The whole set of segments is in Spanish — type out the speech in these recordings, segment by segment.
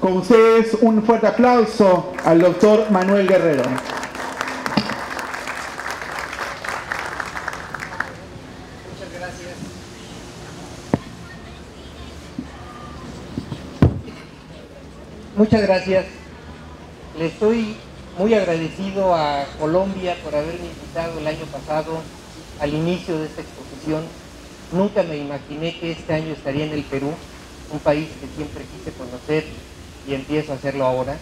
Con ustedes un fuerte aplauso al doctor Manuel Guerrero. Muchas gracias. Muchas gracias. Le estoy muy agradecido a Colombia por haberme invitado el año pasado al inicio de esta exposición. Nunca me imaginé que este año estaría en el Perú, un país que siempre quise conocer y empiezo a hacerlo ahora.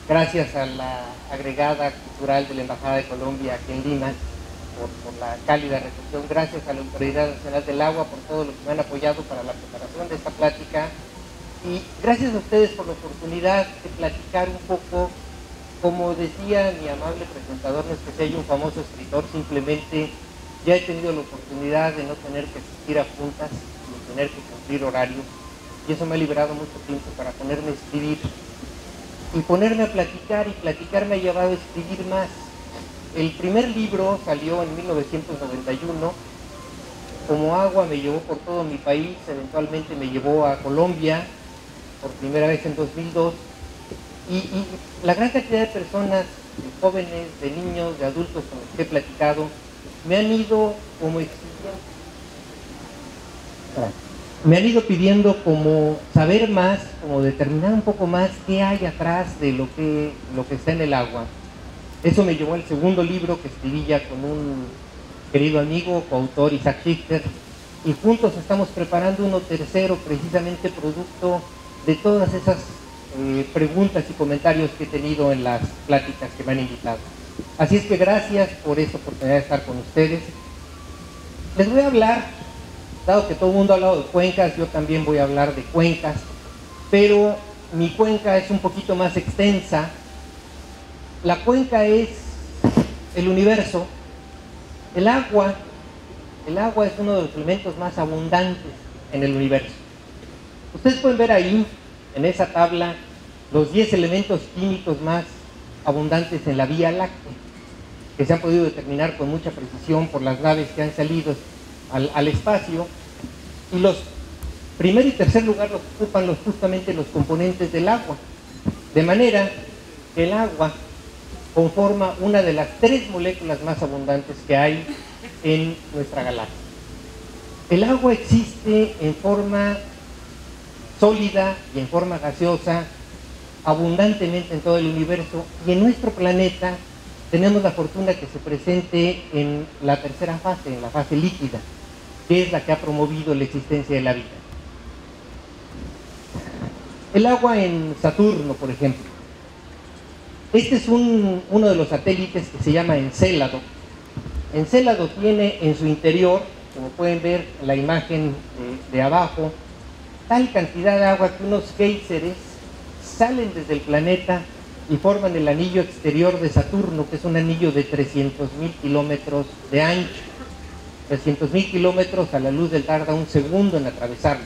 Gracias a la agregada cultural de la Embajada de Colombia aquí en Lima por la cálida recepción. Gracias a la Autoridad Nacional del Agua por todo lo que me han apoyado para la preparación de esta plática. Y gracias a ustedes por la oportunidad de platicar un poco. Como decía mi amable presentador, no es que sea yo un famoso escritor, simplemente ya he tenido la oportunidad de no tener que asistir a juntas, ni tener que cumplir horarios, y eso me ha liberado mucho tiempo para ponerme a escribir y ponerme a platicar, y platicar me ha llevado a escribir más. El primer libro salió en 1991, Como agua me llevó por todo mi país, eventualmente me llevó a Colombia por primera vez en 2002, y la gran cantidad de personas, de jóvenes, de niños, de adultos con los que he platicado, me han ido como me han ido pidiendo como saber más, como determinar un poco más qué hay atrás de lo que está en el agua. Eso me llevó al segundo libro que escribí ya con un querido amigo, coautor Isaac Schichter, y juntos estamos preparando uno tercero, precisamente producto de todas esas preguntas y comentarios que he tenido en las pláticas que me han invitado. Así es que gracias por esta oportunidad de estar con ustedes. Les voy a hablar, dado que todo el mundo ha hablado de cuencas, yo también voy a hablar de cuencas, pero mi cuenca es un poquito más extensa. La cuenca es el universo. El agua es uno de los elementos más abundantes en el universo. Ustedes pueden ver ahí, en esa tabla, los 10 elementos químicos más abundantes en la Vía Láctea, que se han podido determinar con mucha precisión por las naves que han salido al espacio, y los primer y tercer lugar los ocupan justamente los componentes del agua, de manera que el agua conforma una de las 3 moléculas más abundantes que hay en nuestra galaxia. El agua existe en forma sólida y en forma gaseosa abundantemente en todo el universo, y en nuestro planeta tenemos la fortuna que se presente en la tercera fase, en la fase líquida, que es la que ha promovido la existencia de la vida. El agua en Saturno, por ejemplo. Este es uno de los satélites que se llama Encélado. Encélado tiene en su interior, como pueden ver en la imagen de abajo, tal cantidad de agua que unos géiseres salen desde el planeta y forman el anillo exterior de Saturno, que es un anillo de 300.000 kilómetros de ancho. 300.000 kilómetros a la luz del tarda un segundo en atravesarlo,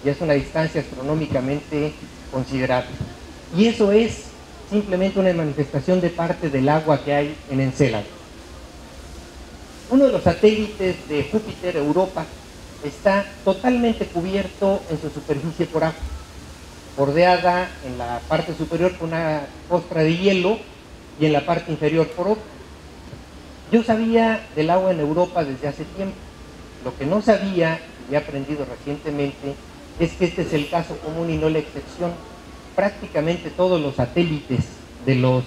y es una distancia astronómicamente considerable. Y eso es simplemente una manifestación de parte del agua que hay en Encélado. Uno de los satélites de Júpiter, Europa, está totalmente cubierto en su superficie por agua, bordeada en la parte superior por una costra de hielo y en la parte inferior por otra. Yo sabía del agua en Europa desde hace tiempo. Lo que no sabía, y he aprendido recientemente, es que este es el caso común y no la excepción. Prácticamente todos los satélites de los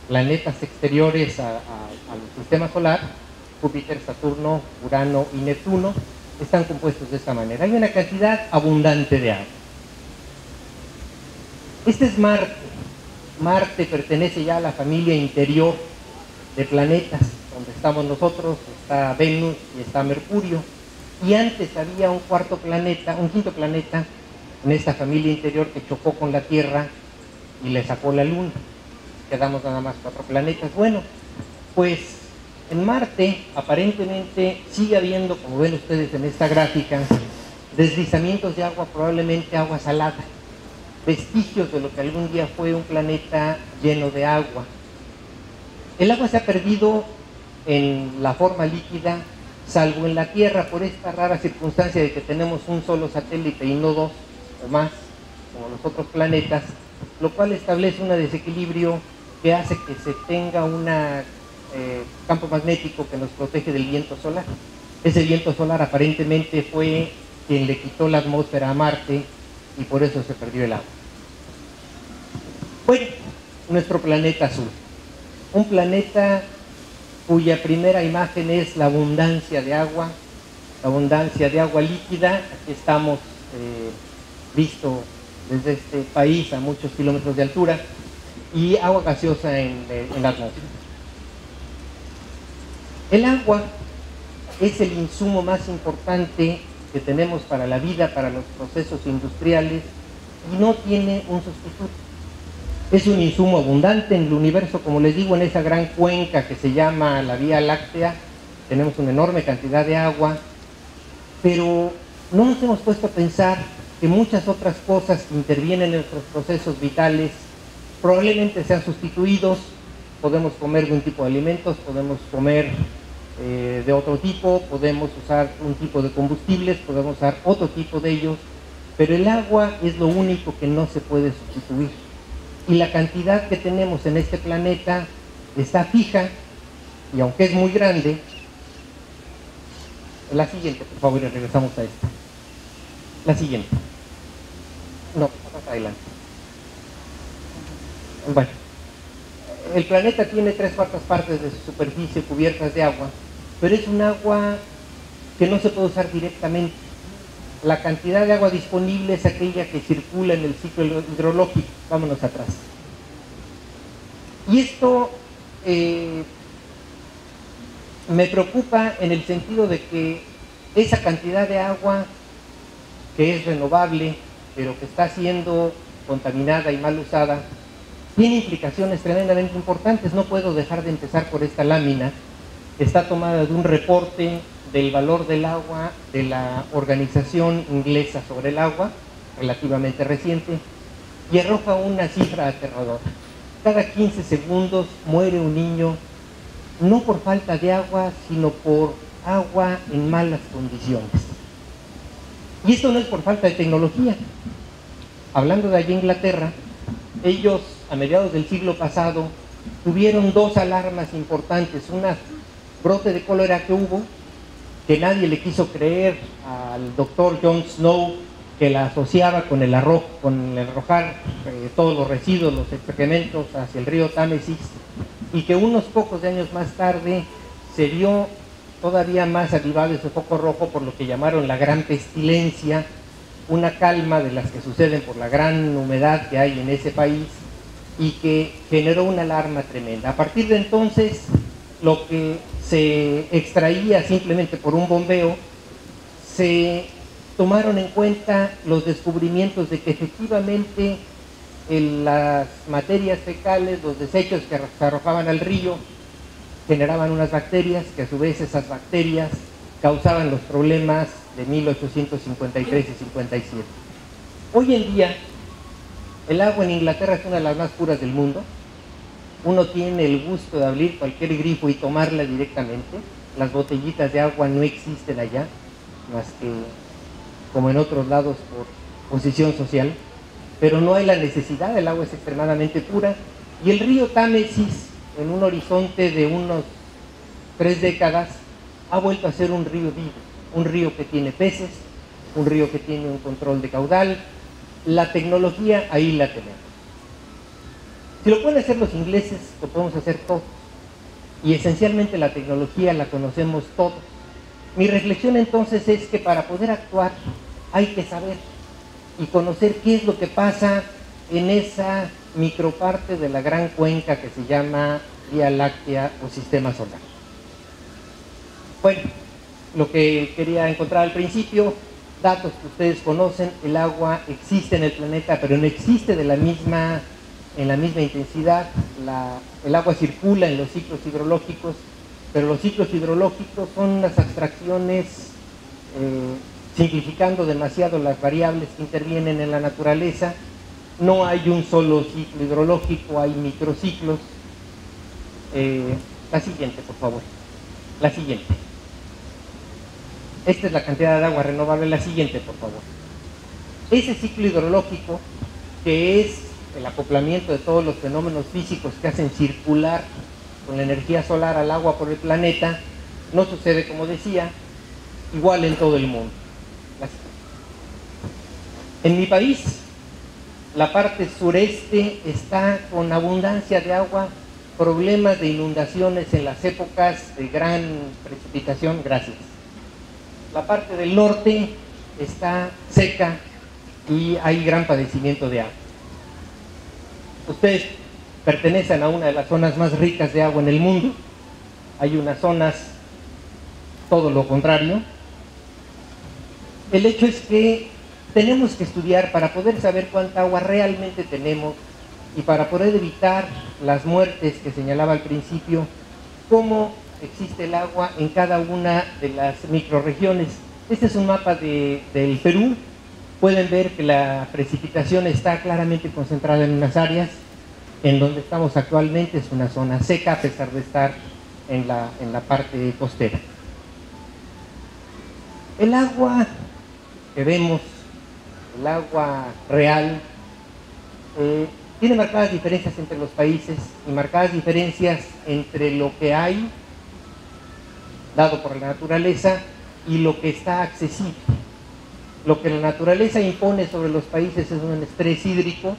planetas exteriores al sistema solar, Júpiter, Saturno, Urano y Neptuno, están compuestos de esta manera. Hay una cantidad abundante de agua. Este es Marte. Marte pertenece ya a la familia interior de planetas, donde estamos nosotros, está Venus y está Mercurio. Y antes había un quinto planeta en esta familia interior que chocó con la Tierra y le sacó la Luna. Quedamos nada más 4 planetas. Bueno, pues en Marte aparentemente sigue habiendo, como ven ustedes en esta gráfica, deslizamientos de agua, probablemente agua salada, vestigios de lo que algún día fue un planeta lleno de agua. El agua se ha perdido en la forma líquida, salvo en la Tierra, por esta rara circunstancia de que tenemos un solo satélite y no 2 o más, como los otros planetas. lo cual establece un desequilibrio que hace que se tenga un campo magnético que nos protege del viento solar. Ese viento solar aparentemente fue quien le quitó la atmósfera a Marte y por eso se perdió el agua. Bueno, nuestro planeta azul, un planeta cuya primera imagen es la abundancia de agua líquida. Aquí estamos visto desde este país a muchos kilómetros de altura, y agua gaseosa en la atmósfera. El agua es el insumo más importante que tenemos para la vida, para los procesos industriales, y no tiene un sustituto. Es un insumo abundante en el universo, como les digo, en esa gran cuenca que se llama la Vía Láctea. Tenemos una enorme cantidad de agua, pero no nos hemos puesto a pensar que muchas otras cosas que intervienen en nuestros procesos vitales probablemente sean sustituidos. Podemos comer de un tipo de alimentos, podemos comer de otro tipo, podemos usar un tipo de combustibles, podemos usar otro tipo de ellos, pero el agua es lo único que no se puede sustituir. Y la cantidad que tenemos en este planeta está fija, y aunque es muy grande. La siguiente, por favor, y regresamos a esta. La siguiente. No, más adelante. Bueno, el planeta tiene 3/4 partes de su superficie cubiertas de agua, pero es un agua que no se puede usar directamente. La cantidad de agua disponible es aquella que circula en el ciclo hidrológico. Vámonos atrás. Y esto me preocupa en el sentido de que esa cantidad de agua que es renovable, pero que está siendo contaminada y mal usada, tiene implicaciones tremendamente importantes. No puedo dejar de empezar por esta lámina. Está tomada de un reporte del valor del agua de la Organización Inglesa sobre el Agua, relativamente reciente, y arroja una cifra aterradora. Cada 15 segundos muere un niño, no por falta de agua, sino por agua en malas condiciones. Y esto no es por falta de tecnología. Hablando de allí Inglaterra, ellos a mediados del siglo pasado tuvieron 2 alarmas importantes. Una, brote de cólera que hubo, que nadie le quiso creer al doctor John Snow, que la asociaba con el arrojar todos los residuos, los excrementos hacia el río Támesis, y que unos pocos de años más tarde se vio todavía más avivado ese foco rojo por lo que llamaron la gran pestilencia, una calma de las que suceden por la gran humedad que hay en ese país, y que generó una alarma tremenda. A partir de entonces, lo que se extraía simplemente por un bombeo, se tomaron en cuenta los descubrimientos de que efectivamente en las materias fecales, los desechos que se arrojaban al río, generaban unas bacterias, que a su vez esas bacterias causaban los problemas de 1853 y 57. Hoy en día, el agua en Inglaterra es una de las más puras del mundo. Uno tiene el gusto de abrir cualquier grifo y tomarla directamente. Las botellitas de agua no existen allá, más que como en otros lados por posición social, pero no hay la necesidad. El agua es extremadamente pura, y el río Támesis, en un horizonte de unos 3 décadas, ha vuelto a ser un río vivo, un río que tiene peces, un río que tiene un control de caudal. La tecnología ahí la tenemos. Si lo pueden hacer los ingleses, lo podemos hacer todos, y esencialmente la tecnología la conocemos todos. Mi reflexión entonces es que para poder actuar hay que saber y conocer qué es lo que pasa en esa microparte de la gran cuenca que se llama Vía Láctea o Sistema Solar. Bueno, lo que quería encontrar al principio, datos que ustedes conocen: el agua existe en el planeta, pero no existe en la misma intensidad. El agua circula en los ciclos hidrológicos, pero los ciclos hidrológicos son unas abstracciones simplificando demasiado las variables que intervienen en la naturaleza. No hay un solo ciclo hidrológico, hay microciclos. La siguiente, por favor. La siguiente. Esta es la cantidad de agua renovable. La siguiente, por favor. Ese ciclo hidrológico, que es el acoplamiento de todos los fenómenos físicos que hacen circular con la energía solar al agua por el planeta, no sucede, como decía, igual en todo el mundo. En mi país, la parte sureste está con abundancia de agua, problemas de inundaciones en las épocas de gran precipitación, gracias. La parte del norte está seca y hay gran padecimiento de agua. Ustedes pertenecen a una de las zonas más ricas de agua en el mundo. Hay unas zonas todo lo contrario. El hecho es que tenemos que estudiar para poder saber cuánta agua realmente tenemos y para poder evitar las muertes que señalaba al principio, cómo existe el agua en cada una de las microrregiones. Este es un mapa del Perú. Pueden ver que la precipitación está claramente concentrada en unas áreas. En donde estamos actualmente es una zona seca, a pesar de estar en la parte costera. El agua que vemos, el agua real, tiene marcadas diferencias entre los países y marcadas diferencias entre lo que hay dado por la naturaleza y lo que está accesible. Lo que la naturaleza impone sobre los países es un estrés hídrico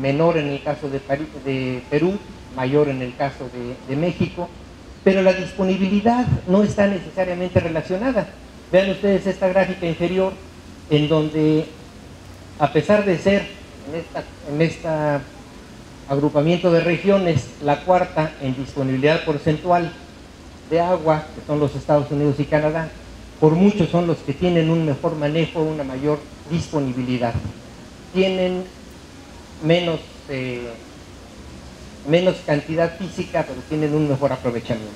menor en el caso de Perú, mayor en el caso de México, pero la disponibilidad no está necesariamente relacionada. Vean ustedes esta gráfica inferior, en donde, a pesar de ser en este agrupamiento de regiones la cuarta en disponibilidad porcentual de agua, que son los Estados Unidos y Canadá, por mucho son los que tienen un mejor manejo, una mayor disponibilidad. Tienen menos cantidad física, pero tienen un mejor aprovechamiento.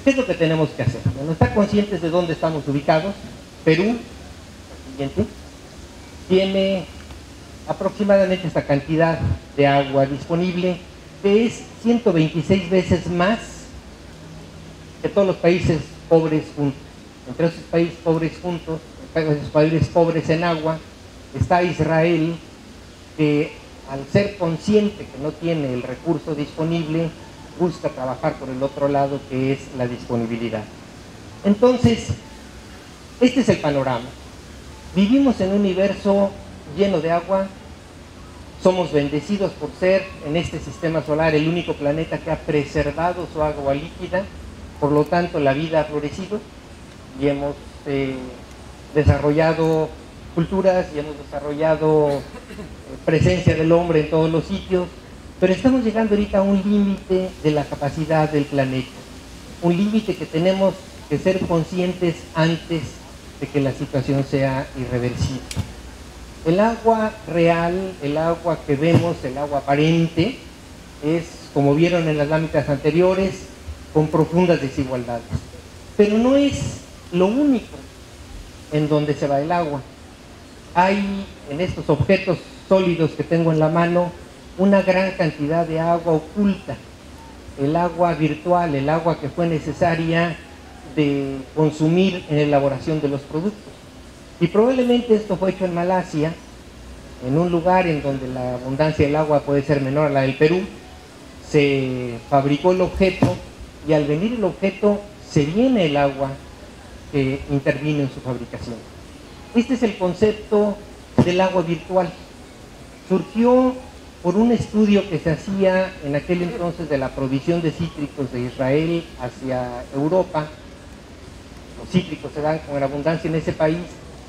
¿Qué es lo que tenemos que hacer? Bueno, estar conscientes de dónde estamos ubicados. Perú, siguiente, tiene aproximadamente esta cantidad de agua disponible, que es 126 veces más que todos los países pobres juntos. Entre esos países pobres en agua, está Israel, que al ser consciente que no tiene el recurso disponible, busca trabajar por el otro lado, que es la disponibilidad. Entonces, este es el panorama. Vivimos en un universo lleno de agua. Somos bendecidos por ser en este sistema solar el único planeta que ha preservado su agua líquida. Por lo tanto, la vida ha florecido y hemos desarrollado culturas y hemos desarrollado presencia del hombre en todos los sitios, pero estamos llegando ahorita a un límite de la capacidad del planeta, un límite que tenemos que ser conscientes antes de que la situación sea irreversible. El agua real, el agua que vemos, el agua aparente, es, como vieron en las láminas anteriores, con profundas desigualdades. Pero no es lo único en donde se va el agua. Hay en estos objetos sólidos que tengo en la mano una gran cantidad de agua oculta, el agua virtual, el agua que fue necesaria de consumir en la elaboración de los productos. Y probablemente esto fue hecho en Malasia, en un lugar en donde la abundancia del agua puede ser menor a la del Perú. Se fabricó el objeto y al venir el objeto se viene el agua que intervino en su fabricación. Este es el concepto del agua virtual. Surgió por un estudio que se hacía en aquel entonces de la provisión de cítricos de Israel hacia Europa. Los cítricos se dan con abundancia en ese país,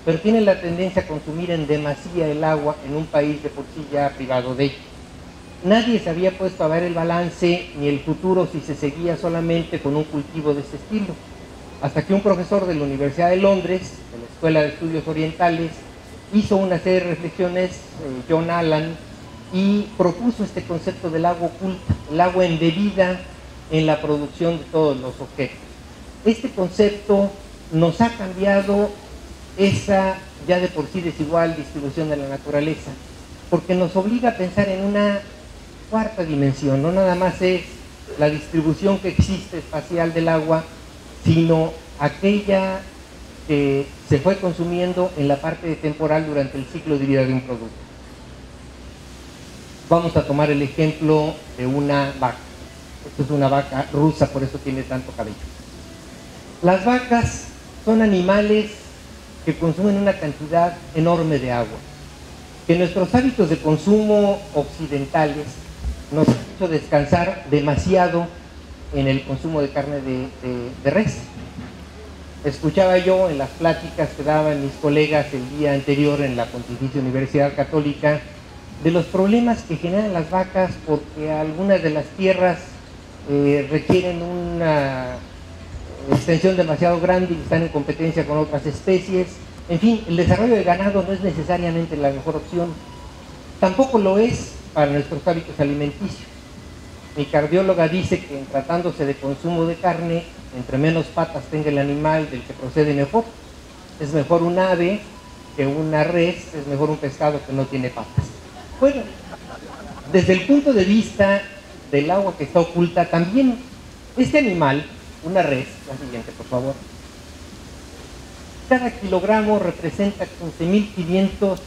pero tienen la tendencia a consumir en demasía el agua en un país de por sí ya privado de ello. Nadie se había puesto a ver el balance ni el futuro si se seguía solamente con un cultivo de este estilo, hasta que un profesor de la Universidad de Londres, de la Escuela de Estudios Orientales, hizo una serie de reflexiones, John Allan, y propuso este concepto del agua oculta, el agua embebida en la producción de todos los objetos. Este concepto nos ha cambiado esa ya de por sí desigual distribución de la naturaleza, porque nos obliga a pensar en una cuarta dimensión. No nada más es la distribución que existe espacial del agua, sino aquella que se fue consumiendo en la parte temporal durante el ciclo de vida de un producto. Vamos a tomar el ejemplo de una vaca. Esta es una vaca rusa, por eso tiene tanto cabello. Las vacas son animales que consumen una cantidad enorme de agua, que nuestros hábitos de consumo occidentales nos han hecho descansar demasiado en el consumo de carne de res. Escuchaba yo en las pláticas que daban mis colegas el día anterior en la Pontificia Universidad Católica de los problemas que generan las vacas porque algunas de las tierras requieren una extensión demasiado grande y están en competencia con otras especies. En fin, el desarrollo de ganado no es necesariamente la mejor opción. Tampoco lo es para nuestros hábitos alimenticios. Mi cardióloga dice que tratándose de consumo de carne, entre menos patas tenga el animal, del que procede mejor. Es mejor un ave que una res, es mejor un pescado que no tiene patas. Bueno, desde el punto de vista del agua que está oculta, también este animal, una res, la siguiente por favor, cada kilogramo representa 15.500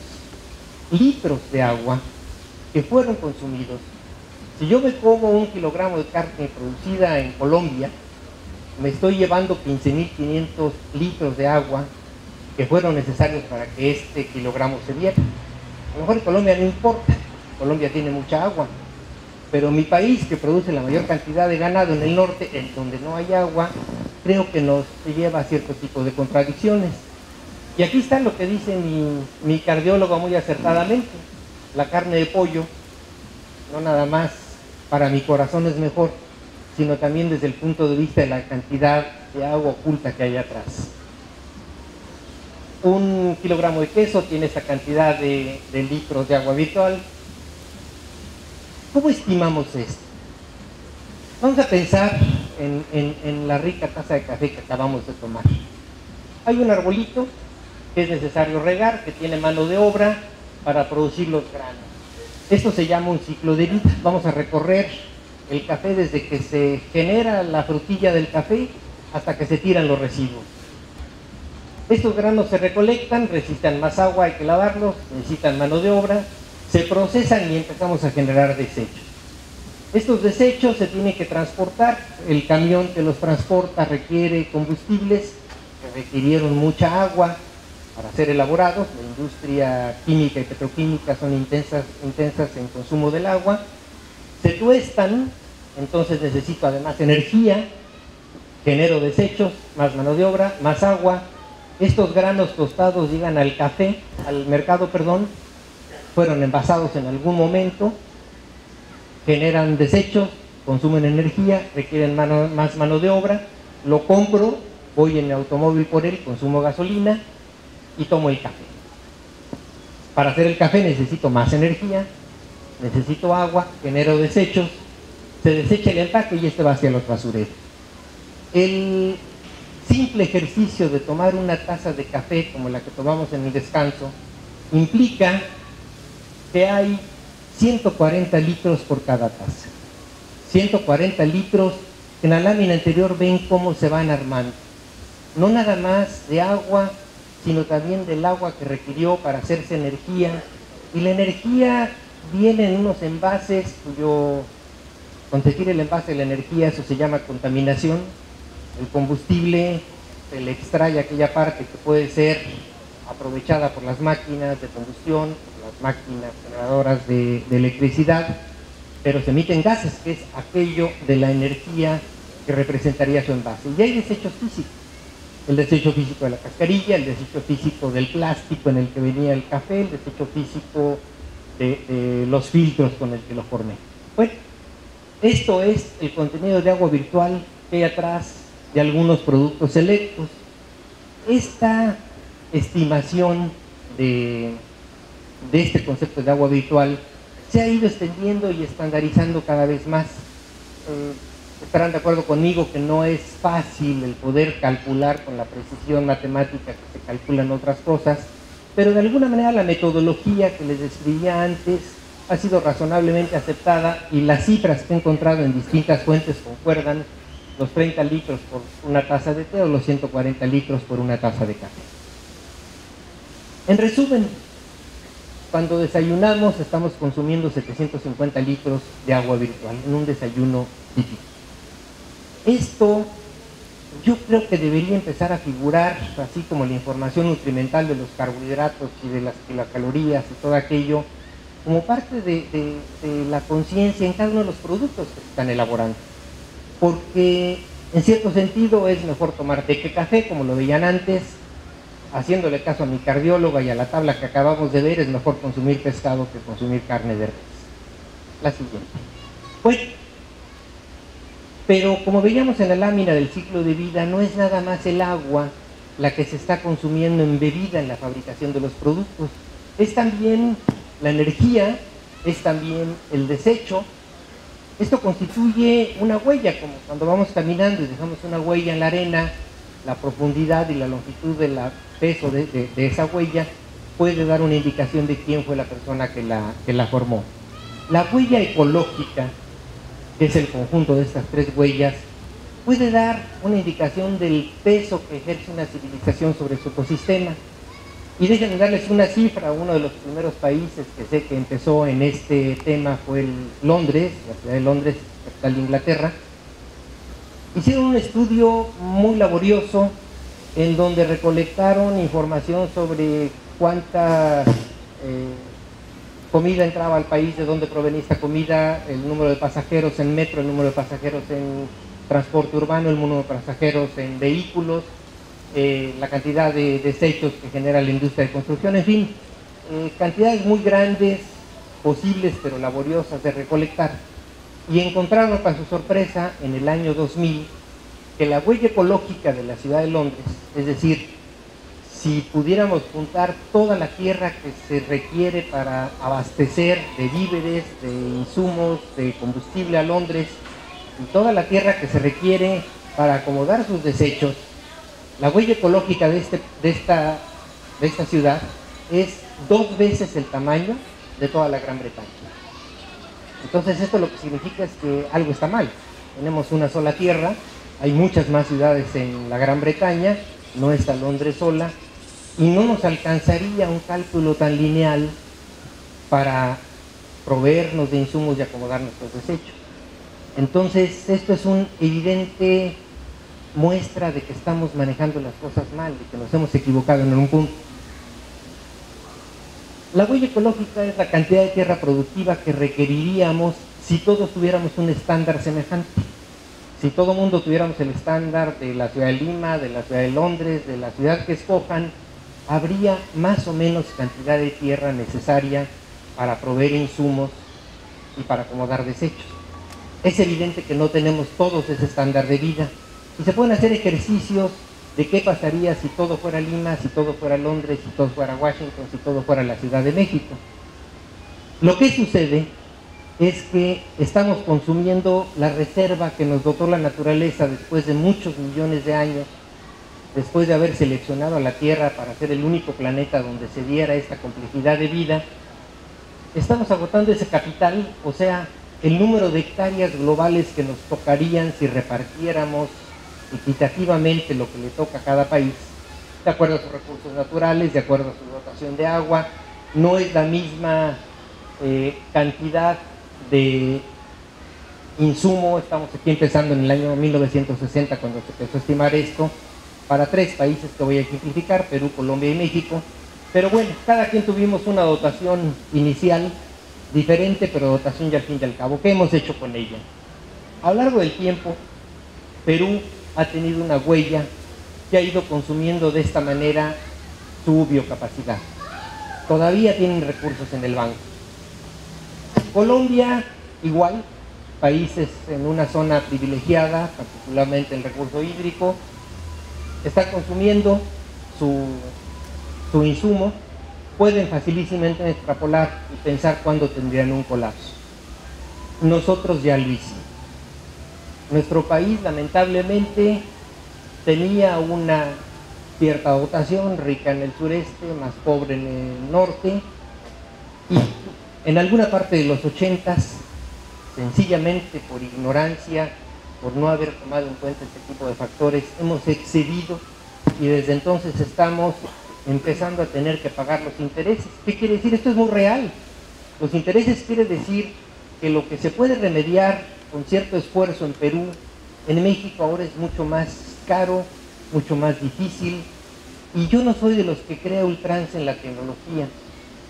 litros de agua que fueron consumidos. Si yo me como 1 kilogramo de carne producida en Colombia, me estoy llevando 15.500 litros de agua que fueron necesarios para que este kilogramo se diera. A lo mejor en Colombia no importa, Colombia tiene mucha agua, pero mi país, que produce la mayor cantidad de ganado en el norte, en donde no hay agua, creo que nos lleva a cierto tipo de contradicciones. Y aquí está lo que dice mi cardiólogo muy acertadamente: la carne de pollo, no nada más para mi corazón es mejor, sino también desde el punto de vista de la cantidad de agua oculta que hay atrás. 1 kilogramo de queso tiene esa cantidad de litros de agua virtual. ¿Cómo estimamos esto? Vamos a pensar en la rica taza de café que acabamos de tomar. Hay un arbolito que es necesario regar, que tiene mano de obra para producir los granos. Esto se llama un ciclo de vida. Vamos a recorrer el café desde que se genera la frutilla del café hasta que se tiran los residuos. Estos granos se recolectan, necesitan más agua, hay que lavarlos, necesitan mano de obra, se procesan y empezamos a generar desechos. Estos desechos se tienen que transportar, el camión que los transporta requiere combustibles que requirieron mucha agua para ser elaborados. La industria química y petroquímica son intensas en consumo del agua. Se tuestan, entonces necesito además energía, genero desechos, más mano de obra, más agua. Estos granos tostados llegan al mercado, fueron envasados en algún momento, generan desechos, consumen energía, requieren más mano de obra, lo compro, voy en mi automóvil por él, consumo gasolina y tomo el café. Para hacer el café necesito más energía, necesito agua, genero desechos, se desecha el empaque y este va hacia los basureros. El simple ejercicio de tomar una taza de café como la que tomamos en el descanso implica que hay 140 litros por cada taza. 140 litros que en la lámina anterior ven cómo se van armando. No nada más de agua, sino también del agua que requirió para hacerse energía. Y la energía viene en unos envases cuyo conseguir el envase de la energía, eso se llama contaminación. El combustible se le extrae aquella parte que puede ser aprovechada por las máquinas de combustión, por las máquinas generadoras de electricidad, pero se emiten gases, que es aquello de la energía que representaría su envase. Y hay desechos físicos: el desecho físico de la cascarilla, el desecho físico del plástico en el que venía el café, el desecho físico de los filtros con el que lo formé. Bueno, esto es el contenido de agua virtual que hay atrás de algunos productos selectos. Esta estimación de este concepto de agua virtual se ha ido extendiendo y estandarizando cada vez más. Estarán de acuerdo conmigo que no es fácil el poder calcular con la precisión matemática que se calculan otras cosas, pero de alguna manera la metodología que les describía antes ha sido razonablemente aceptada y las cifras que he encontrado en distintas fuentes concuerdan: los 30 litros por una taza de té o los 140 litros por una taza de café. En resumen, cuando desayunamos estamos consumiendo 750 litros de agua virtual en un desayuno típico. Esto yo creo que debería empezar a figurar, así como la información nutrimental de los carbohidratos y de las kilocalorías y todo aquello, como parte de la conciencia en cada uno de los productos que se están elaborando. Porque en cierto sentido es mejor tomar té que café, como lo veían antes. Haciéndole caso a mi cardióloga y a la tabla que acabamos de ver, es mejor consumir pescado que consumir carne de res. La siguiente. Bueno, pero como veíamos en la lámina del ciclo de vida, no es nada más el agua la que se está consumiendo embebida en la fabricación de los productos. Es también la energía, es también el desecho. Esto constituye una huella, como cuando vamos caminando y dejamos una huella en la arena, la profundidad y la longitud del peso de esa huella puede dar una indicación de quién fue la persona que la formó. La huella ecológica, que es el conjunto de estas tres huellas, puede dar una indicación del peso que ejerce una civilización sobre su ecosistema. Y déjenme darles una cifra. Uno de los primeros países que sé que empezó en este tema fue Londres, la ciudad de Londres, capital de Inglaterra. Hicieron un estudio muy laborioso en donde recolectaron información sobre cuánta comida entraba al país, de dónde provenía esta comida, el número de pasajeros en metro, el número de pasajeros en transporte urbano, el número de pasajeros en vehículos, la cantidad de desechos que genera la industria de construcción, en fin, cantidades muy grandes, posibles pero laboriosas de recolectar. Y encontraron, para su sorpresa, en el año 2000, que la huella ecológica de la ciudad de Londres, es decir, si pudiéramos juntar toda la tierra que se requiere para abastecer de víveres, de insumos, de combustible a Londres, y toda la tierra que se requiere para acomodar sus desechos, la huella ecológica de esta ciudad es 2 veces el tamaño de toda la Gran Bretaña. Entonces esto lo que significa es que algo está mal. Tenemos una sola tierra, hay muchas más ciudades en la Gran Bretaña, no está Londres sola, y no nos alcanzaría un cálculo tan lineal para proveernos de insumos y acomodar nuestros desechos. Entonces esto es una evidente muestra de que estamos manejando las cosas mal, de que nos hemos equivocado en algún punto. La huella ecológica es la cantidad de tierra productiva que requeriríamos si todos tuviéramos un estándar semejante. Si todo mundo tuviéramos el estándar de la ciudad de Lima, de la ciudad de Londres, de la ciudad que escojan, habría más o menos cantidad de tierra necesaria para proveer insumos y para acomodar desechos. Es evidente que no tenemos todos ese estándar de vida y se pueden hacer ejercicios de qué pasaría si todo fuera Lima, si todo fuera Londres, si todo fuera Washington, si todo fuera la Ciudad de México. Lo que sucede es que estamos consumiendo la reserva que nos dotó la naturaleza después de muchos millones de años, después de haber seleccionado a la Tierra para ser el único planeta donde se diera esta complejidad de vida. Estamos agotando ese capital, o sea, el número de hectáreas globales que nos tocarían si repartiéramos equitativamente lo que le toca a cada país, de acuerdo a sus recursos naturales, de acuerdo a su dotación de agua. No es la misma cantidad de insumo. Estamos aquí empezando en el año 1960 cuando se empezó a estimar esto, para 3 países que voy a ejemplificar: Perú, Colombia y México. Pero bueno, cada quien tuvimos una dotación inicial diferente, pero dotación ya al fin y al cabo. ¿Qué hemos hecho con ella? A lo largo del tiempo, Perú ha tenido una huella que ha ido consumiendo de esta manera su biocapacidad. Todavía tienen recursos en el banco. Colombia, igual, países en una zona privilegiada, particularmente el recurso hídrico, está consumiendo su insumo. Pueden facilísimamente extrapolar y pensar cuándo tendrían un colapso. Nosotros ya lo hicimos. Nuestro país, lamentablemente, tenía una cierta dotación, rica en el sureste, más pobre en el norte, y en alguna parte de los 80s, sencillamente por ignorancia, por no haber tomado en cuenta este tipo de factores, hemos excedido, y desde entonces estamos empezando a tener que pagar los intereses. ¿Qué quiere decir? Esto es muy real. Los intereses quiere decir que lo que se puede remediar con cierto esfuerzo en Perú, en México ahora es mucho más caro, mucho más difícil, y yo no soy de los que crea ultranza en la tecnología.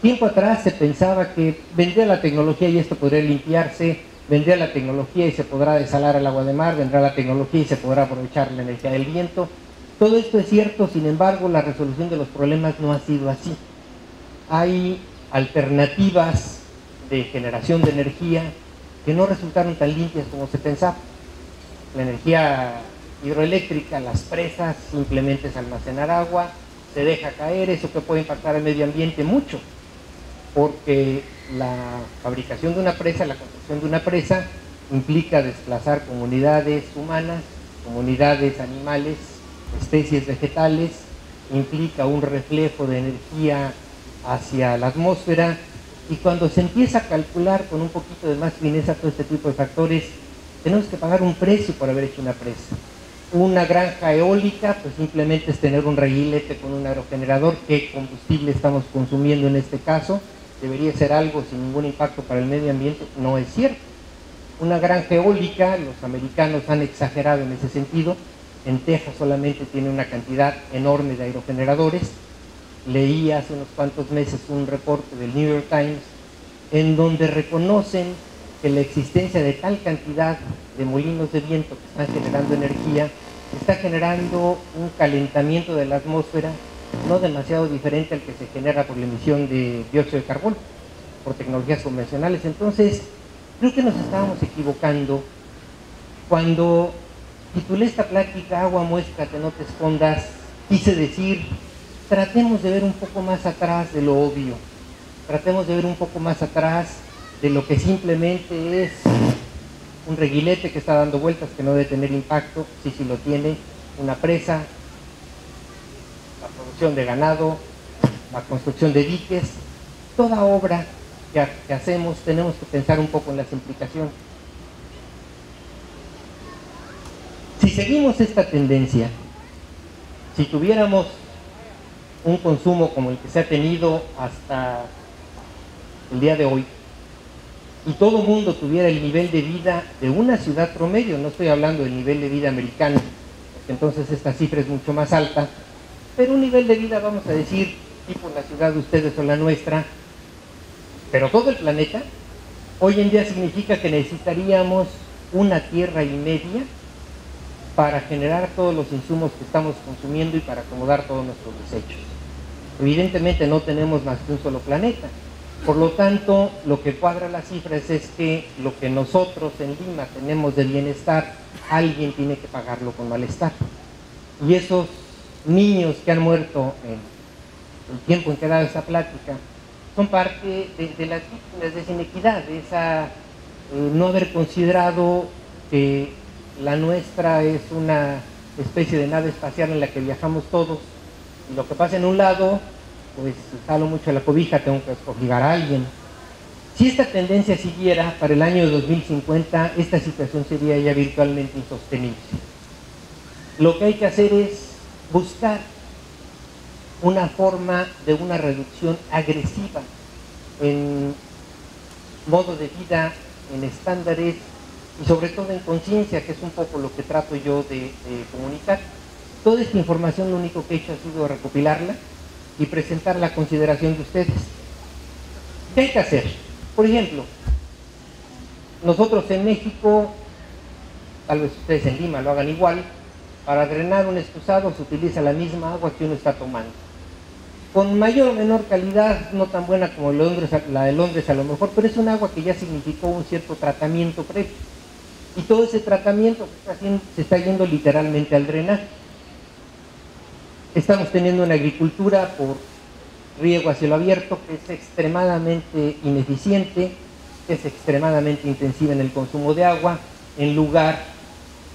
Tiempo atrás se pensaba que vendría la tecnología y esto podría limpiarse, vendría la tecnología y se podrá desalar el agua de mar, vendrá la tecnología y se podrá aprovechar la energía del viento. Todo esto es cierto, sin embargo, la resolución de los problemas no ha sido así. Hay alternativas de generación de energía que no resultaron tan limpias como se pensaba. La energía hidroeléctrica, las presas, simplemente es almacenar agua, se deja caer, eso que puede impactar al medio ambiente mucho, porque la fabricación de una presa, la construcción de una presa, implica desplazar comunidades humanas, comunidades animales, especies vegetales, implica un reflejo de energía hacia la atmósfera, y cuando se empieza a calcular con un poquito de más fineza todo este tipo de factores, tenemos que pagar un precio por haber hecho una presa. Una granja eólica, pues simplemente es tener un reguilete con un aerogenerador. ¿Qué combustible estamos consumiendo en este caso? Debería ser algo sin ningún impacto para el medio ambiente. No es cierto. Una granja eólica, los americanos han exagerado en ese sentido. En Texas solamente tiene una cantidad enorme de aerogeneradores. Leí hace unos cuantos meses un reporte del New York Times en donde reconocen que la existencia de tal cantidad de molinos de viento que están generando energía está generando un calentamiento de la atmósfera no demasiado diferente al que se genera por la emisión de dióxido de carbono por tecnologías convencionales. Entonces, creo que nos estábamos equivocando cuando titulé esta plática Agua, muéstrate, no te escondas. Quise decir, tratemos de ver un poco más atrás de lo obvio, tratemos de ver un poco más atrás de lo que simplemente es un reguilete que está dando vueltas, que no debe tener impacto. Sí lo tiene, una presa, la producción de ganado, la construcción de diques. Toda obra que hacemos tenemos que pensar un poco en las implicaciones. Si seguimos esta tendencia, si tuviéramos un consumo como el que se ha tenido hasta el día de hoy, y todo el mundo tuviera el nivel de vida de una ciudad promedio, no estoy hablando del nivel de vida americano, porque entonces esta cifra es mucho más alta, pero un nivel de vida, vamos a decir, tipo la ciudad de ustedes o la nuestra, pero todo el planeta, hoy en día significa que necesitaríamos una tierra y media para generar todos los insumos que estamos consumiendo y para acomodar todos nuestros desechos. Evidentemente no tenemos más que un solo planeta. Por lo tanto, lo que cuadra las cifras es que lo que nosotros en Lima tenemos de bienestar, alguien tiene que pagarlo con malestar. Y esos niños que han muerto en el tiempo en que he dado esa plática, son parte de las víctimas de esa inequidad, de esa no haber considerado que la nuestra es una especie de nave espacial en la que viajamos todos, y lo que pasa en un lado, pues jalo mucho la cobija, tengo que obligar a alguien. Si esta tendencia siguiera, para el año 2050, esta situación sería ya virtualmente insostenible. Lo que hay que hacer es buscar una forma de una reducción agresiva en modo de vida, en estándares y sobre todo en conciencia, que es un poco lo que trato yo de comunicar. Toda esta información lo único que he hecho ha sido recopilarla y presentarla a consideración de ustedes. ¿Qué hay que hacer? Por ejemplo, nosotros en México, tal vez ustedes en Lima lo hagan igual, para drenar un excusado se utiliza la misma agua que uno está tomando. Con mayor o menor calidad, no tan buena como la de Londres a lo mejor, pero es un agua que ya significó un cierto tratamiento previo. Y todo ese tratamiento se está yendo literalmente al drenaje. Estamos teniendo una agricultura por riego a cielo abierto que es extremadamente ineficiente, que es extremadamente intensiva en el consumo de agua, en lugar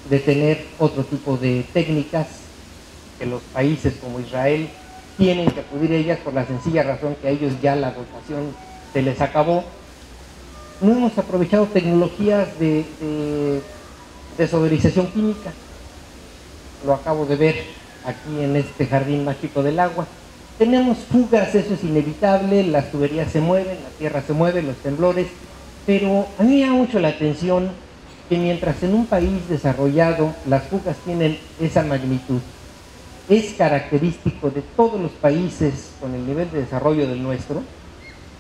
de tener otro tipo de técnicas que los países como Israel tienen que acudir a ellas por la sencilla razón que a ellos ya la dotación se les acabó. No hemos aprovechado tecnologías de desodorización química. Lo acabo de ver aquí en este jardín mágico del agua. Tenemos fugas, eso es inevitable, las tuberías se mueven, la tierra se mueve, los temblores, pero a mí me llama mucho la atención que mientras en un país desarrollado las fugas tienen esa magnitud, es característico de todos los países con el nivel de desarrollo del nuestro,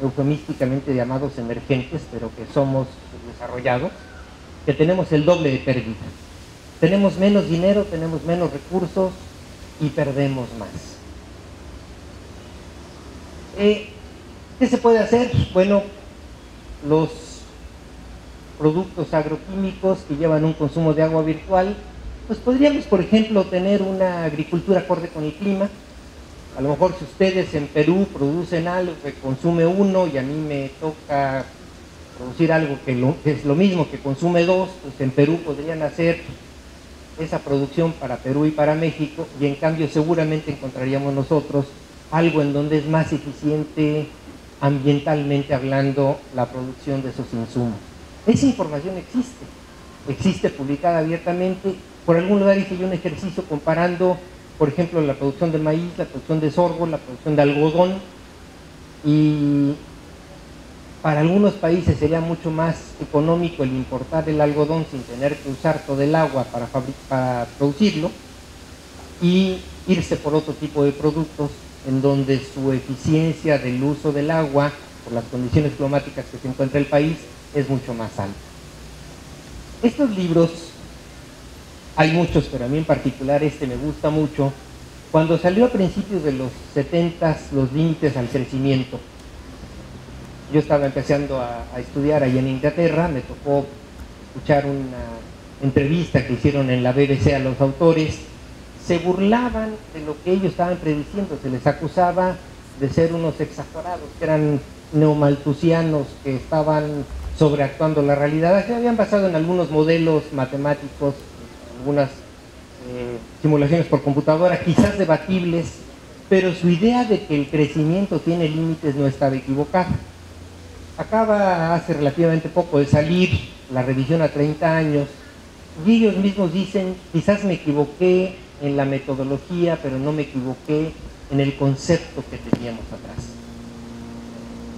eufemísticamente llamados emergentes, pero que somos desarrollados, que tenemos el doble de pérdida. Tenemos menos dinero, tenemos menos recursos y perdemos más. ¿Qué se puede hacer? Bueno, los productos agroquímicos que llevan un consumo de agua virtual, pues podríamos, por ejemplo, tener una agricultura acorde con el clima. A lo mejor si ustedes en Perú producen algo que consume uno y a mí me toca producir algo que es lo mismo que consume dos, pues en Perú podrían hacer esa producción para Perú y para México, y en cambio seguramente encontraríamos nosotros algo en donde es más eficiente ambientalmente hablando la producción de esos insumos. Esa información existe publicada abiertamente. Por algún lugar hice yo un ejercicio comparando, por ejemplo, la producción de maíz, la producción de sorgo, la producción de algodón, y para algunos países sería mucho más económico el importar el algodón sin tener que usar todo el agua para producirlo, y irse por otro tipo de productos en donde su eficiencia del uso del agua, por las condiciones climáticas que se encuentra el país, es mucho más alta. Estos libros, hay muchos, pero a mí en particular este me gusta mucho. Cuando salió a principios de los 70s, Los límites al crecimiento, yo estaba empezando a estudiar ahí en Inglaterra, me tocó escuchar una entrevista que hicieron en la BBC a los autores. Se burlaban de lo que ellos estaban prediciendo, se les acusaba de ser unos exagerados, que eran neomalthusianos, que estaban sobreactuando la realidad. Se habían basado en algunos modelos matemáticos, algunas simulaciones por computadora, quizás debatibles, pero su idea de que el crecimiento tiene límites no estaba equivocada. Acaba hace relativamente poco de salir la revisión a 30 años, y ellos mismos dicen, quizás me equivoqué en la metodología, pero no me equivoqué en el concepto que teníamos atrás.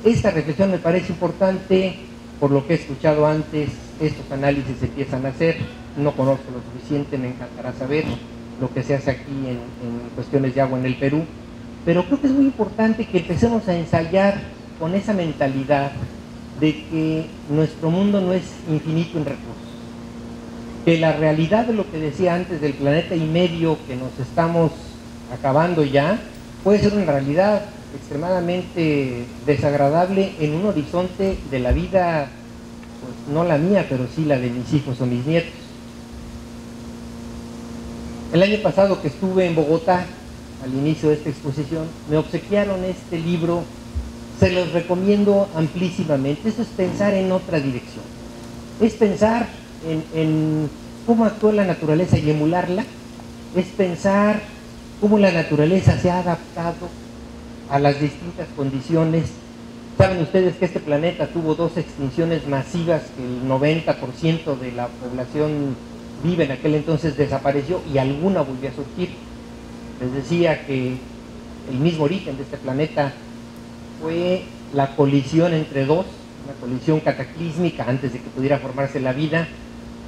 Esta reflexión me parece importante, por lo que he escuchado antes. Estos análisis se empiezan a hacer, no conozco lo suficiente, me encantará saber lo que se hace aquí en cuestiones de agua en el Perú, pero creo que es muy importante que empecemos a ensayar con esa mentalidad de que nuestro mundo no es infinito en recursos, que la realidad de lo que decía antes del planeta y medio que nos estamos acabando ya, puede ser una realidad extremadamente desagradable en un horizonte de la vida, pues no la mía, pero sí la de mis hijos o mis nietos. El año pasado que estuve en Bogotá, al inicio de esta exposición, me obsequiaron este libro, se los recomiendo amplísimamente. Eso es pensar en otra dirección, es pensar en cómo actúa la naturaleza y emularla, es pensar cómo la naturaleza se ha adaptado a las distintas condiciones. Saben ustedes que este planeta tuvo 2 extinciones masivas, que el 90% de la población viva en aquel entonces desapareció y alguna volvió a surgir. Les decía que el mismo origen de este planeta fue la colisión entre dos, una colisión cataclísmica antes de que pudiera formarse la vida,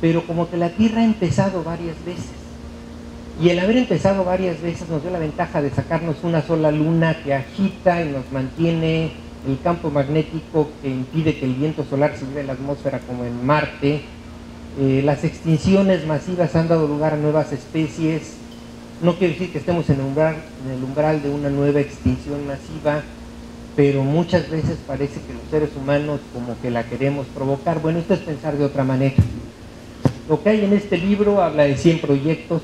pero como que la Tierra ha empezado varias veces, y el haber empezado varias veces nos dio la ventaja de sacarnos una sola luna que agita y nos mantiene el campo magnético que impide que el viento solar se lleve a la atmósfera como en Marte. Las extinciones masivas han dado lugar a nuevas especies. No quiero decir que estemos en el umbral de una nueva extinción masiva, pero muchas veces parece que los seres humanos como que la queremos provocar. Bueno, esto es pensar de otra manera. Lo que hay en este libro habla de 100 proyectos,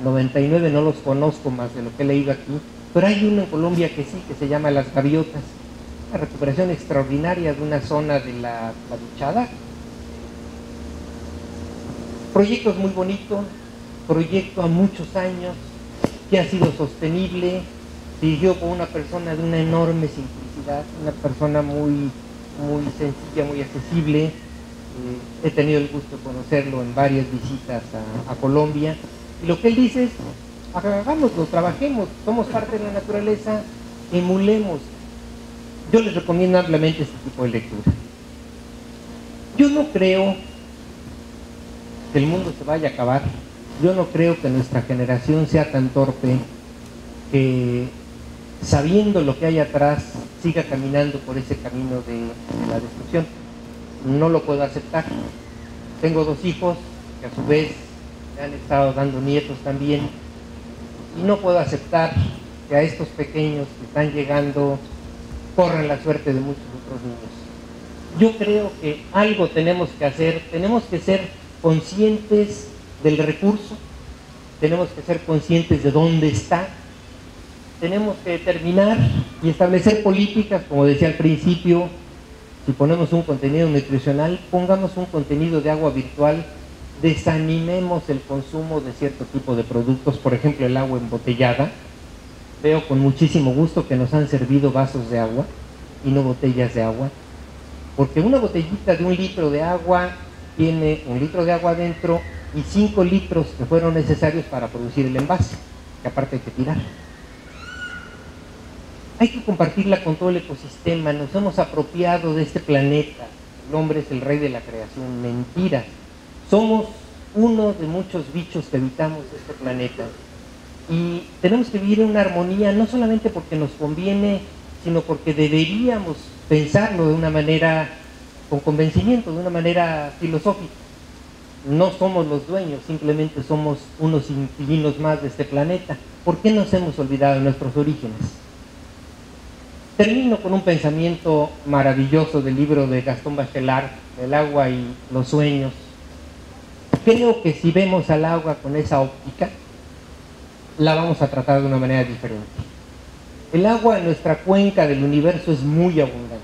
99 no los conozco más de lo que he leído aquí, pero hay uno en Colombia que sí, que se llama Las Gaviotas, una recuperación extraordinaria de una zona de la Bichada. Proyectos muy bonitos, proyecto a muchos años, que ha sido sostenible, dirigido por una persona de una enorme simplicidad, una persona muy sencilla, muy accesible. He tenido el gusto de conocerlo en varias visitas a Colombia, y lo que él dice es: hagámoslo, trabajemos, somos parte de la naturaleza, emulemos. Yo les recomiendo ampliamente este tipo de lectura. Yo no creo que el mundo se vaya a acabar. Yo no creo que nuestra generación sea tan torpe que, sabiendo lo que hay atrás, siga caminando por ese camino de la destrucción. No lo puedo aceptar. Tengo 2 hijos que a su vez me han estado dando nietos también, y no puedo aceptar que a estos pequeños que están llegando corran la suerte de muchos otros niños. Yo creo que algo tenemos que hacer. Tenemos que ser conscientes del recurso, tenemos que ser conscientes de dónde está, tenemos que determinar y establecer políticas, como decía al principio. Si ponemos un contenido nutricional, pongamos un contenido de agua virtual, desanimemos el consumo de cierto tipo de productos, por ejemplo el agua embotellada. Veo con muchísimo gusto que nos han servido vasos de agua y no botellas de agua, porque una botellita de 1 litro de agua tiene 1 litro de agua adentro y 5 litros que fueron necesarios para producir el envase, que aparte hay que tirar. Hay que compartirla con todo el ecosistema. Nos hemos apropiado de este planeta. El hombre es el rey de la creación. Mentira. Somos uno de muchos bichos que habitamos este planeta. Y tenemos que vivir en una armonía, no solamente porque nos conviene, sino porque deberíamos pensarlo de una manera, con convencimiento, de una manera filosófica. No somos los dueños, simplemente somos unos inquilinos más de este planeta. ¿Por qué nos hemos olvidado de nuestros orígenes? Termino con un pensamiento maravilloso del libro de Gastón Bachelard, El agua y los sueños. Creo que si vemos al agua con esa óptica, la vamos a tratar de una manera diferente. El agua en nuestra cuenca del universo es muy abundante,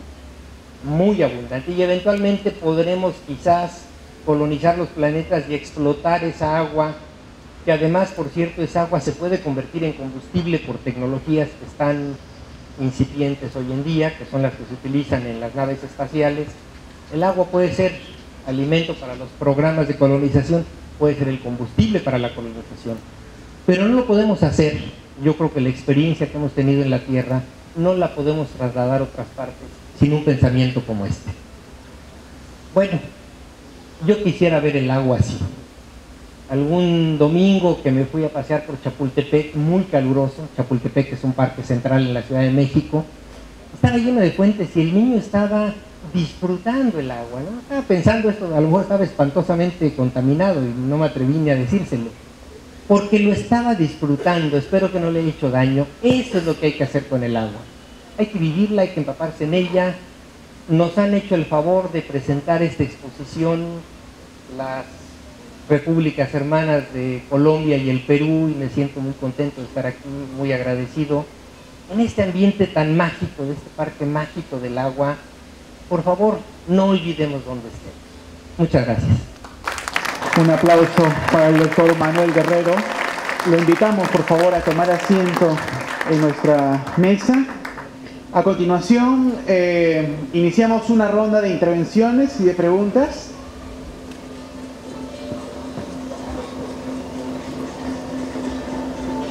y eventualmente podremos quizás colonizar los planetas y explotar esa agua, que además, por cierto, esa agua se puede convertir en combustible por tecnologías que están incipientes hoy en día, que son las que se utilizan en las naves espaciales. El agua puede ser alimento para los programas de colonización, puede ser el combustible para la colonización, pero no lo podemos hacer. Yo creo que la experiencia que hemos tenido en la Tierra no la podemos trasladar a otras partes sin un pensamiento como este. Bueno, yo quisiera ver el agua así. Algún domingo que me fui a pasear por Chapultepec, muy caluroso. Chapultepec es un parque central en la Ciudad de México. Estaba lleno de fuentes y el niño estaba disfrutando el agua, ¿no? Estaba pensando esto, a lo mejor estaba espantosamente contaminado y no me atreví ni a decírselo, porque lo estaba disfrutando. Espero que no le haya hecho daño. Eso es lo que hay que hacer con el agua. Hay que vivirla, hay que empaparse en ella. Nos han hecho el favor de presentar esta exposición las repúblicas hermanas de Colombia y el Perú, y me siento muy contento de estar aquí, muy agradecido en este ambiente tan mágico, de este parque mágico del agua. Por favor, no olvidemos dónde estemos. Muchas gracias. Un aplauso para el doctor Manuel Guerrero. Lo invitamos, por favor, a tomar asiento en nuestra mesa. A continuación, iniciamos una ronda de intervenciones y de preguntas.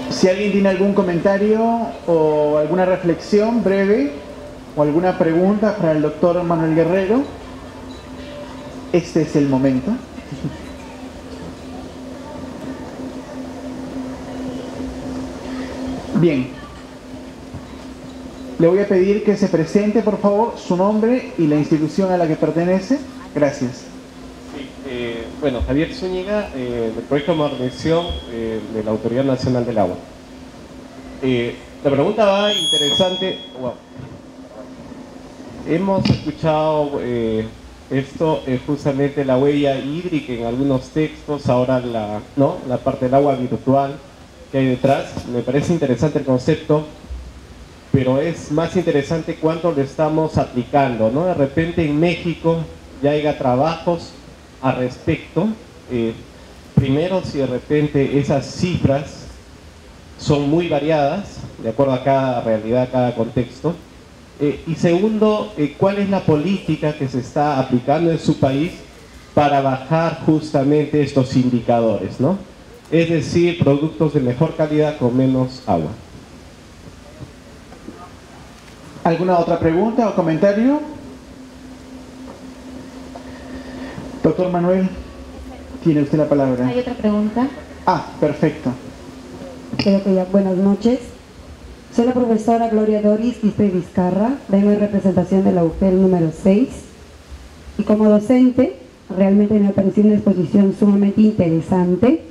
Si alguien tiene algún comentario o alguna reflexión breve o alguna pregunta para el doctor Manuel Guerrero, este es el momento. Bien, le voy a pedir que se presente, por favor, su nombre y la institución a la que pertenece. Gracias. Sí, bueno, Javier Zúñiga, del proyecto de modernización de la Autoridad Nacional del Agua. La pregunta va interesante. Wow. Hemos escuchado esto, justamente la huella hídrica en algunos textos, ahora la parte del agua virtual que hay detrás. Me parece interesante el concepto, pero es más interesante cuánto lo estamos aplicando, ¿no? De repente en México ya haya trabajos al respecto. Primero, si de repente esas cifras son muy variadas, de acuerdo a cada realidad, a cada contexto. Y segundo, ¿cuál es la política que se está aplicando en su país para bajar justamente estos indicadores, ¿no? Es decir, productos de mejor calidad con menos agua. ¿Alguna otra pregunta o comentario? Doctor Manuel, tiene usted la palabra. Hay otra pregunta. Ah, perfecto. Creo que ya, buenas noches. Soy la profesora Gloria Doris Quispe Vizcarra, vengo en representación de la UFEL número 6 y como docente realmente me ha parecido una exposición sumamente interesante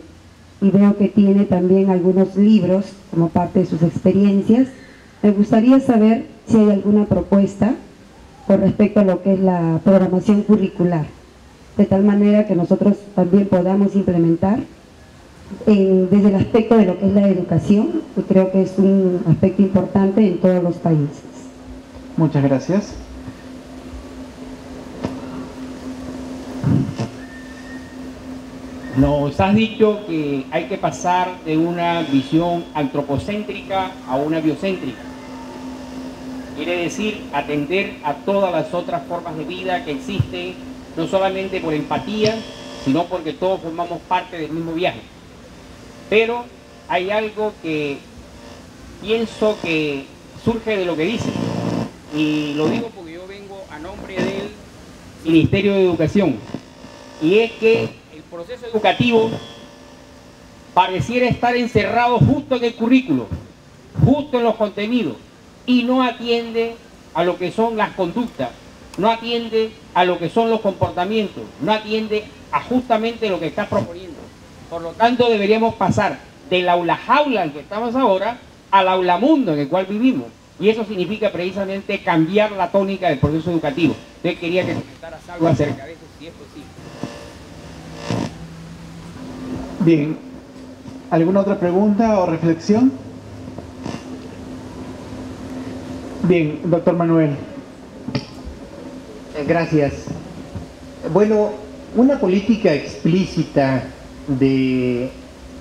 y veo que tiene también algunos libros como parte de sus experiencias. Me gustaría saber si hay alguna propuesta con respecto a lo que es la programación curricular, de tal manera que nosotros también podamos implementar desde el aspecto de lo que es la educación, que creo que es un aspecto importante en todos los países. Muchas gracias. Nos has dicho que hay que pasar de una visión antropocéntrica a una biocéntrica. Quiere decir atender a todas las otras formas de vida que existen, no solamente por empatía, sino porque todos formamos parte del mismo viaje. Pero hay algo que pienso que surge de lo que dice, y lo digo porque yo vengo a nombre del Ministerio de Educación, y es que el proceso educativo pareciera estar encerrado justo en el currículo, justo en los contenidos, y no atiende a lo que son las conductas, no atiende a lo que son los comportamientos, no atiende a justamente lo que está proponiendo. Por lo tanto, deberíamos pasar del aula jaula en que estamos ahora al aula mundo en el cual vivimos. Y eso significa precisamente cambiar la tónica del proceso educativo. Entonces quería que comentaras algo acerca de eso, si es posible. Bien. ¿Alguna otra pregunta o reflexión? Bien, doctor Manuel. Gracias. Bueno, una política explícita de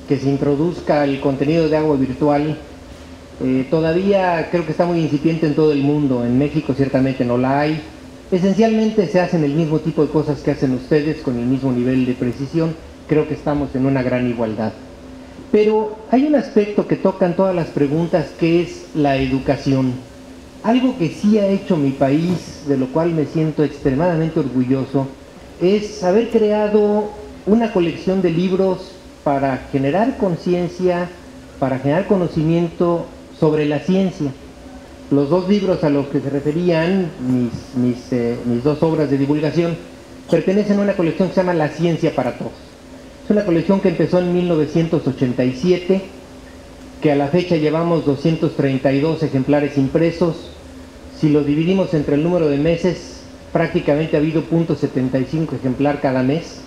que se introduzca el contenido de agua virtual todavía creo que está muy incipiente en todo el mundo. En México ciertamente no la hay. Esencialmente se hacen el mismo tipo de cosas que hacen ustedes con el mismo nivel de precisión. Creo que estamos en una gran igualdad. Pero hay un aspecto que tocan todas las preguntas, que es la educación. Algo que sí ha hecho mi país, de lo cual me siento extremadamente orgulloso, es haber creado una colección de libros para generar conciencia, para generar conocimiento sobre la ciencia. Los dos libros a los que se referían, mis dos obras de divulgación, pertenecen a una colección que se llama La Ciencia para Todos. Es una colección que empezó en 1987, que a la fecha llevamos 232 ejemplares impresos. Si lo dividimos entre el número de meses, prácticamente ha habido 0.75 ejemplar cada mes.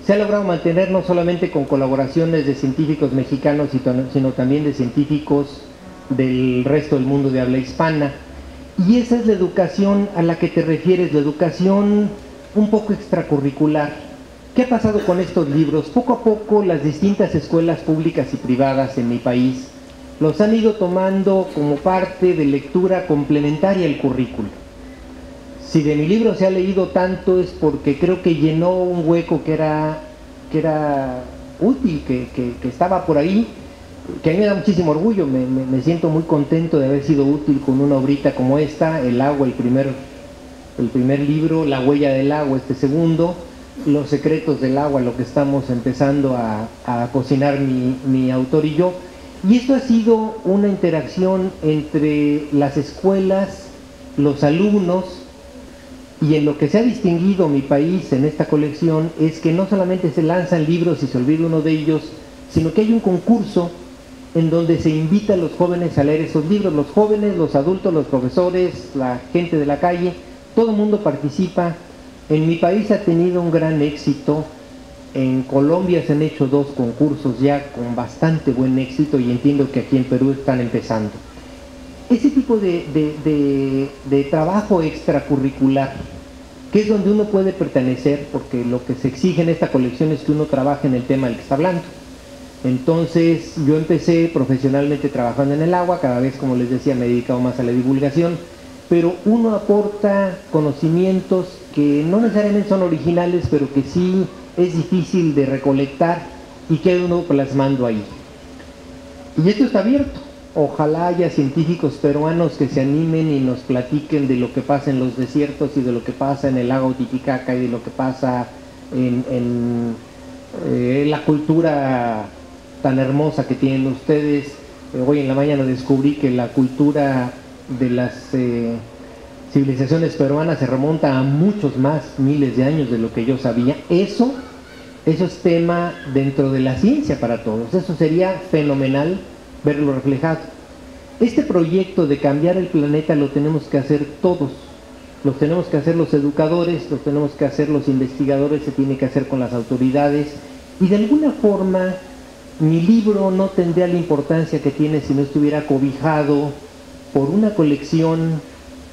Se ha logrado mantener no solamente con colaboraciones de científicos mexicanos, sino también de científicos del resto del mundo de habla hispana. Y esa es la educación a la que te refieres, la educación un poco extracurricular. ¿Qué ha pasado con estos libros? Poco a poco las distintas escuelas públicas y privadas en mi país los han ido tomando como parte de lectura complementaria al currículo. Si de mi libro se ha leído tanto es porque creo que llenó un hueco que era útil, que estaba por ahí, que a mí me da muchísimo orgullo. Me siento muy contento de haber sido útil con una obrita como esta, El agua, el primer libro, La huella del agua, este segundo, Los secretos del agua, lo que estamos empezando a cocinar mi autor y yo. Y esto ha sido una interacción entre las escuelas, los alumnos, y en lo que se ha distinguido mi país en esta colección es que no solamente se lanzan libros y se olvida uno de ellos, sino que hay un concurso en donde se invita a los jóvenes a leer esos libros. Los jóvenes, los adultos, los profesores, la gente de la calle, todo el mundo participa. En mi país ha tenido un gran éxito. En Colombia se han hecho 2 concursos ya con bastante buen éxito, y entiendo que aquí en Perú están empezando. Ese tipo de trabajo extracurricular, que es donde uno puede pertenecer, porque lo que se exige en esta colección es que uno trabaje en el tema del que está hablando. Entonces yo empecé profesionalmente trabajando en el agua, cada vez, como les decía, me he dedicado más a la divulgación, pero uno aporta conocimientos que no necesariamente son originales, pero que sí es difícil de recolectar y que hay uno plasmando ahí. Y esto está abierto. ojalá haya científicos peruanos que se animen y nos platiquen de lo que pasa en los desiertos y de lo que pasa en el lago Titicaca y de lo que pasa en la cultura tan hermosa que tienen ustedes. Hoy en la mañana descubrí que la cultura de las civilizaciones peruanas se remonta a muchos más miles de años de lo que yo sabía. Eso es tema dentro de la ciencia para todos. Eso sería fenomenal verlo reflejado. Este proyecto de cambiar el planeta lo tenemos que hacer todos. Lo tenemos que hacer los educadores, lo tenemos que hacer los investigadores, se tiene que hacer con las autoridades. Y de alguna forma, mi libro no tendría la importancia que tiene si no estuviera cobijado por una colección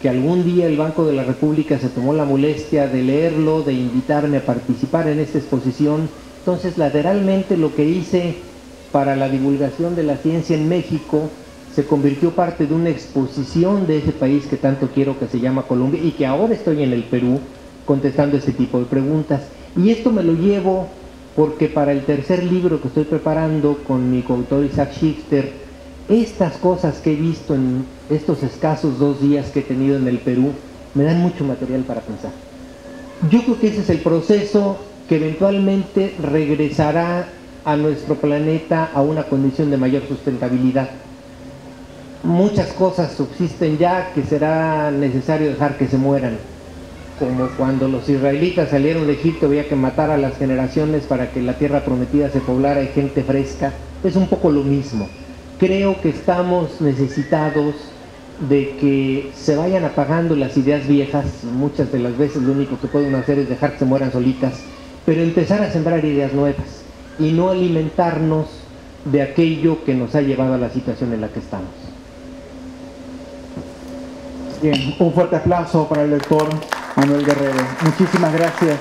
que algún día el Banco de la República se tomó la molestia de leerlo, de invitarme a participar en esta exposición. Entonces, lateralmente lo que hice para la divulgación de la ciencia en México se convirtió parte de una exposición de ese país que tanto quiero, que se llama Colombia, y que ahora estoy en el Perú contestando este tipo de preguntas. Y esto me lo llevo porque para el tercer libro que estoy preparando con mi coautor Isaac Shifter, estas cosas que he visto en estos escasos 2 días que he tenido en el Perú me dan mucho material para pensar. Yo creo que ese es el proceso que eventualmente regresará a nuestro planeta a una condición de mayor sustentabilidad. Muchas cosas subsisten ya que será necesario dejar que se mueran, como cuando los israelitas salieron de Egipto, había que matar a las generaciones para que la tierra prometida se poblara de gente fresca. Es un poco lo mismo. Creo que estamos necesitados de que se vayan apagando las ideas viejas. Muchas de las veces lo único que pueden hacer es dejar que se mueran solitas, pero empezar a sembrar ideas nuevas y no alimentarnos de aquello que nos ha llevado a la situación en la que estamos. Bien, un fuerte aplauso para el doctor Manuel Guerrero. Muchísimas gracias.